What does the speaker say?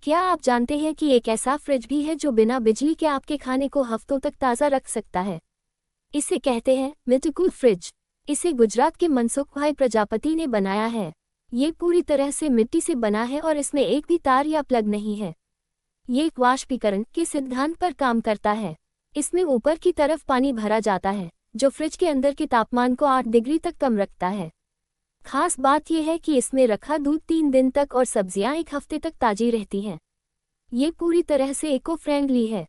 क्या आप जानते हैं कि एक ऐसा फ्रिज भी है जो बिना बिजली के आपके खाने को हफ्तों तक ताज़ा रख सकता है? इसे कहते हैं मिट्टी फ्रिज। इसे गुजरात के मनसुख भाई प्रजापति ने बनाया है। ये पूरी तरह से मिट्टी से बना है और इसमें एक भी तार या प्लग नहीं है। ये एक वाष्पीकरण के सिद्धांत पर काम करता है। इसमें ऊपर की तरफ पानी भरा जाता है जो फ्रिज के अंदर के तापमान को 8 डिग्री तक कम रखता है। खास बात यह है कि इसमें रखा दूध 3 दिन तक और सब्जियां 1 हफ्ते तक ताज़ी रहती हैं। ये पूरी तरह से इको फ्रेंडली है।